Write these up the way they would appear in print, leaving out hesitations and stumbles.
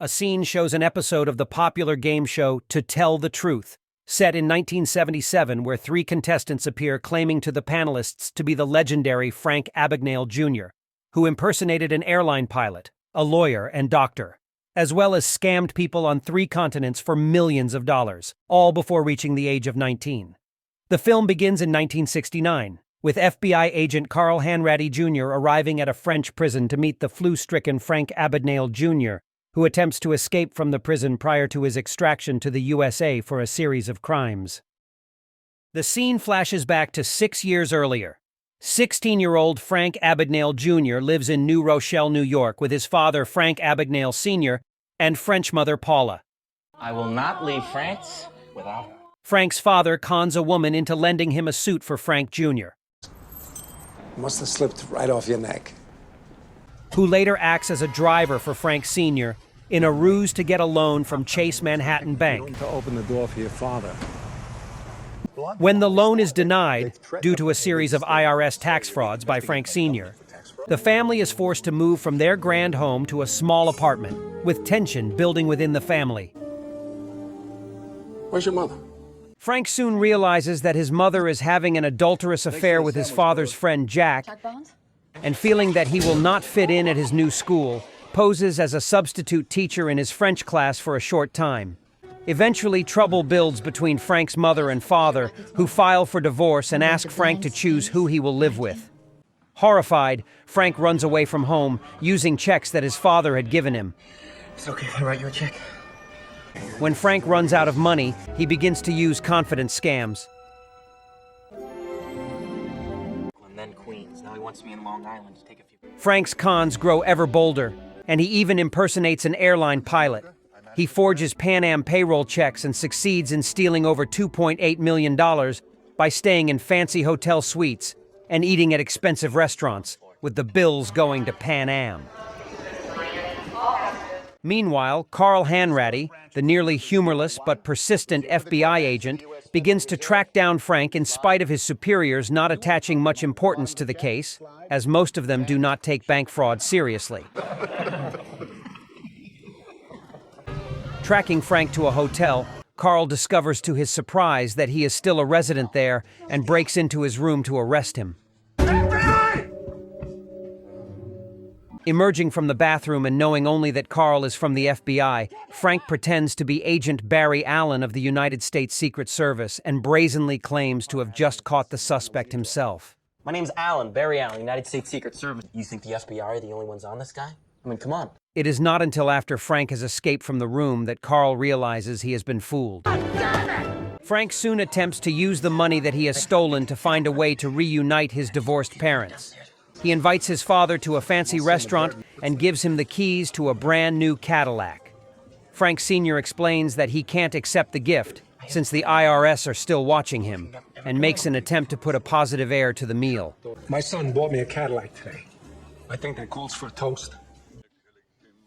a scene shows an episode of the popular game show To Tell the Truth, set in 1977, where three contestants appear claiming to the panelists to be the legendary Frank Abagnale Jr., who impersonated an airline pilot, a lawyer, and doctor, as well as scammed people on 3 continents for millions of dollars, all before reaching the age of 19. The film begins in 1969, with FBI agent Carl Hanratty Jr. arriving at a French prison to meet the flu-stricken Frank Abagnale Jr., who attempts to escape from the prison prior to his extraction to the USA for a series of crimes. The scene flashes back to 6 years earlier. 16-year-old Frank Abagnale Jr. lives in New Rochelle, New York, with his father, Frank Abagnale Sr., and French mother, Paula. I will not leave France without her. Frank's father cons a woman into lending him a suit for Frank Jr., Must have slipped right off your neck. who later acts as a driver for Frank Sr., in a ruse to get a loan from Chase Manhattan Bank. To open the door for your father. When the loan is denied, due to a series of IRS tax frauds by Frank Sr., the family is forced to move from their grand home to a small apartment, with tension building within the family. Where's your mother? Frank soon realizes that his mother is having an adulterous affair with his father's friend Jack, and feeling that he will not fit in at his new school, poses as a substitute teacher in his French class for a short time. Eventually, trouble builds between Frank's mother and father, who file for divorce and ask Frank to choose who he will live with. Horrified, Frank runs away from home, using checks that his father had given him. It's okay if I write you a check. When Frank runs out of money, he begins to use confidence scams. And then Queens. Now he wants me in Long Island to take a few. Frank's cons grow ever bolder, and he even impersonates an airline pilot. He forges Pan Am payroll checks and succeeds in stealing over $2.8 million by staying in fancy hotel suites and eating at expensive restaurants, with the bills going to Pan Am. Meanwhile, Carl Hanratty, the nearly humorless but persistent FBI agent, begins to track down Frank in spite of his superiors not attaching much importance to the case, as most of them do not take bank fraud seriously. Tracking Frank to a hotel, Carl discovers to his surprise that he is still a resident there and breaks into his room to arrest him. Emerging from the bathroom and knowing only that Carl is from the FBI, Frank pretends to be Agent Barry Allen of the United States Secret Service and brazenly claims to have just caught the suspect himself. My name's Allen, Barry Allen, United States Secret Service. You think the FBI are the only ones on this guy? I mean, come on. It is not until after Frank has escaped from the room that Carl realizes he has been fooled. Frank soon attempts to use the money that he has stolen to find a way to reunite his divorced parents. He invites his father to a fancy restaurant and gives him the keys to a brand new Cadillac. Frank Sr. explains that he can't accept the gift, since the IRS are still watching him, and makes an attempt to put a positive air to the meal. My son bought me a Cadillac today. I think that calls for a toast.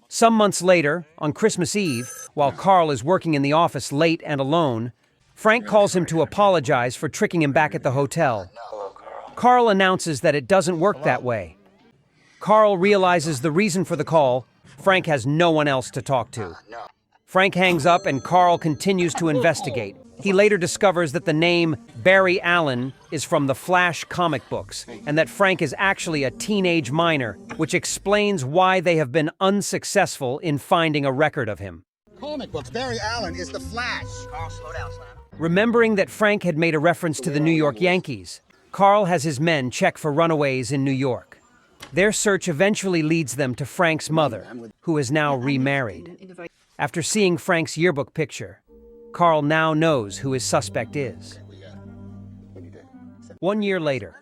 Some months later, on Christmas Eve, while Carl is working in the office late and alone, Frank calls him to apologize for tricking him back at the hotel. Carl announces that it doesn't work that way. Carl realizes the reason for the call. Frank has no one else to talk to. Frank hangs up and Carl continues to investigate. He later discovers that the name Barry Allen is from the Flash comic books, and that Frank is actually a teenage minor, which explains why they have been unsuccessful in finding a record of him. Comic books, Barry Allen is the Flash. Carl, slow down, Remembering that Frank had made a reference to the New York Yankees, Carl has his men check for runaways in New York. Their search eventually leads them to Frank's mother, who is now remarried. After seeing Frank's yearbook picture, Carl now knows who his suspect is. 1 year later,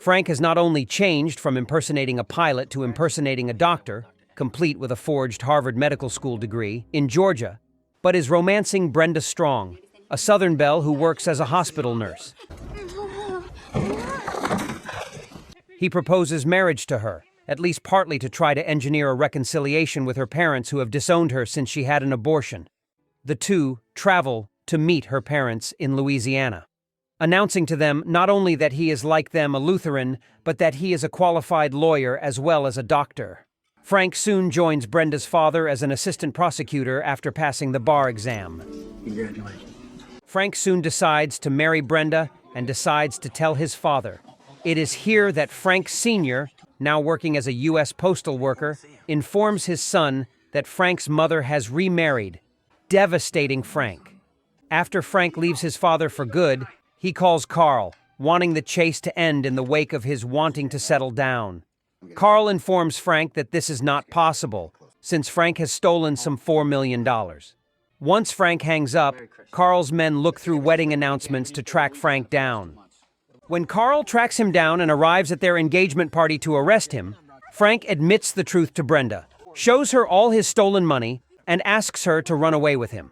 Frank has not only changed from impersonating a pilot to impersonating a doctor, complete with a forged Harvard Medical School degree, in Georgia, but is romancing Brenda Strong, a Southern belle who works as a hospital nurse. He proposes marriage to her, at least partly to try to engineer a reconciliation with her parents who have disowned her since she had an abortion. The two travel to meet her parents in Louisiana, announcing to them not only that he is like them a Lutheran, but that he is a qualified lawyer as well as a doctor. Frank soon joins Brenda's father as an assistant prosecutor after passing the bar exam. Congratulations. Frank soon decides to marry Brenda and decides to tell his father. It is here that Frank Sr., now working as a U.S. postal worker, informs his son that Frank's mother has remarried, devastating Frank. After Frank leaves his father for good, he calls Carl, wanting the chase to end in the wake of his wanting to settle down. Carl informs Frank that this is not possible, since Frank has stolen some $4 million. Once Frank hangs up, Carl's men look through wedding announcements to track Frank down. When Carl tracks him down and arrives at their engagement party to arrest him, Frank admits the truth to Brenda, shows her all his stolen money, and asks her to run away with him.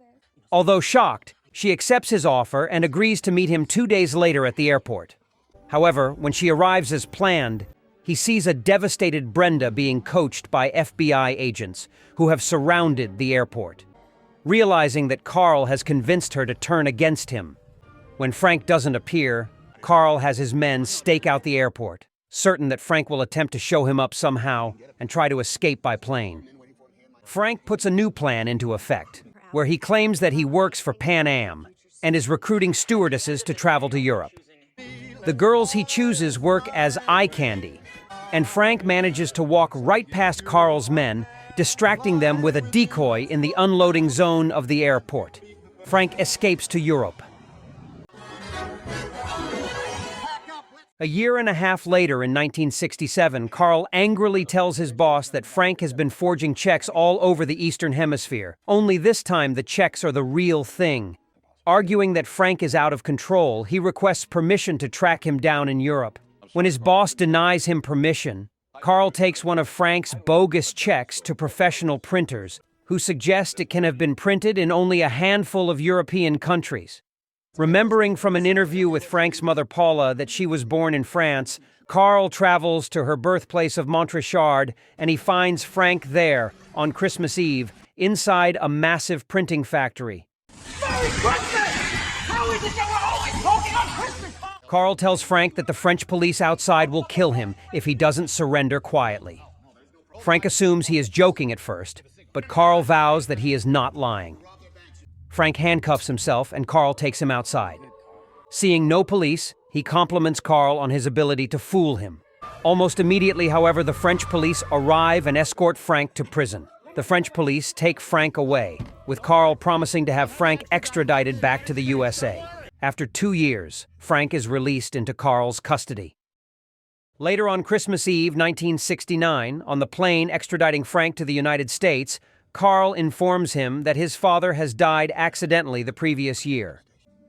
Although shocked, she accepts his offer and agrees to meet him 2 days later at the airport. However, when she arrives as planned, he sees a devastated Brenda being coached by FBI agents who have surrounded the airport. Realizing that Carl has convinced her to turn against him. When Frank doesn't appear, Carl has his men stake out the airport, certain that Frank will attempt to show him up somehow and try to escape by plane. Frank puts a new plan into effect, where he claims that he works for Pan Am and is recruiting stewardesses to travel to Europe. The girls he chooses work as eye candy, and Frank manages to walk right past Carl's men, distracting them with a decoy in the unloading zone of the airport. Frank escapes to Europe. A year and a half later, in 1967, Carl angrily tells his boss that Frank has been forging checks all over the Eastern Hemisphere. Only this time, the checks are the real thing. Arguing that Frank is out of control, he requests permission to track him down in Europe. When his boss denies him permission, Carl takes one of Frank's bogus checks to professional printers, who suggest it can have been printed in only a handful of European countries. Remembering from an interview with Frank's mother Paula that she was born in France, Carl travels to her birthplace of Montrechard, and he finds Frank there, on Christmas Eve, inside a massive printing factory. Merry Christmas! How is it that we're always talking on Christmas? Carl tells Frank that the French police outside will kill him if he doesn't surrender quietly. Frank assumes he is joking at first, but Carl vows that he is not lying. Frank handcuffs himself and Carl takes him outside. Seeing no police, he compliments Carl on his ability to fool him. Almost immediately, however, the French police arrive and escort Frank to prison. The French police take Frank away, with Carl promising to have Frank extradited back to the USA. After 2 years, Frank is released into Carl's custody. Later on Christmas Eve, 1969, on the plane extraditing Frank to the United States, Carl informs him that his father has died accidentally the previous year.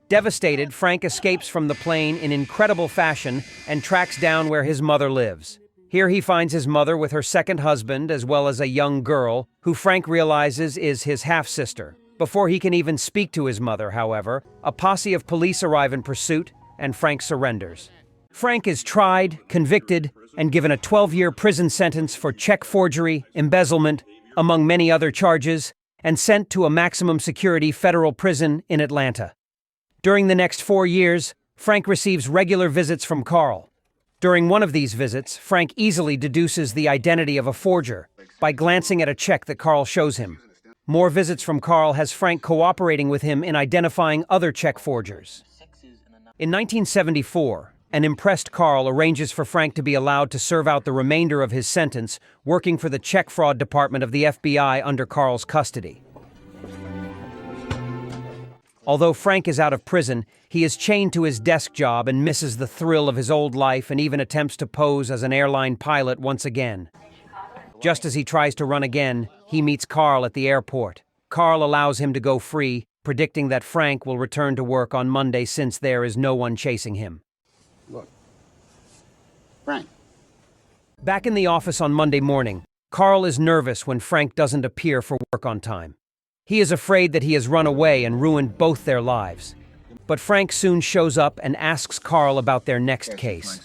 Devastated, Frank escapes from the plane in incredible fashion and tracks down where his mother lives. Here he finds his mother with her second husband as well as a young girl, who Frank realizes is his half-sister. Before he can even speak to his mother, however, a posse of police arrive in pursuit and Frank surrenders. Frank is tried, convicted, and given a 12-year prison sentence for check forgery, embezzlement, among many other charges, and sent to a maximum security federal prison in Atlanta. During the next 4 years, Frank receives regular visits from Carl. During one of these visits, Frank easily deduces the identity of a forger by glancing at a check that Carl shows him. More visits from Carl has Frank cooperating with him in identifying other check forgers. In 1974, an impressed Carl arranges for Frank to be allowed to serve out the remainder of his sentence, working for the check fraud department of the FBI under Carl's custody. Although Frank is out of prison, he is chained to his desk job and misses the thrill of his old life and even attempts to pose as an airline pilot once again. Just as he tries to run again, he meets Carl at the airport. Carl allows him to go free, predicting that Frank will return to work on Monday since there is no one chasing him. Look. Frank. Back in the office on Monday morning, Carl is nervous when Frank doesn't appear for work on time. He is afraid that he has run away and ruined both their lives. But Frank soon shows up and asks Carl about their next case.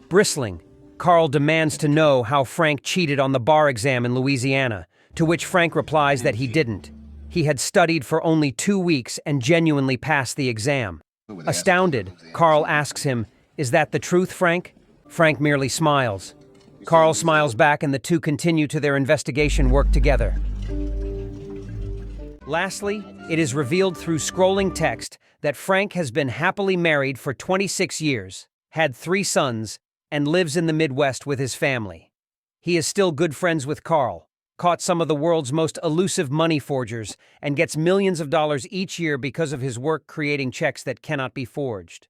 Bristling, Carl demands to know how Frank cheated on the bar exam in Louisiana, to which Frank replies that he didn't. He had studied for only 2 weeks and genuinely passed the exam. Astounded, Carl asks him, "Is that the truth, Frank?" Frank merely smiles. Carl smiles back and the two continue to their investigation work together. Lastly, it is revealed through scrolling text that Frank has been happily married for 26 years, had 3 sons, and lives in the Midwest with his family. He is still good friends with Carl, caught some of the world's most elusive money forgers, and gets millions of dollars each year because of his work creating checks that cannot be forged.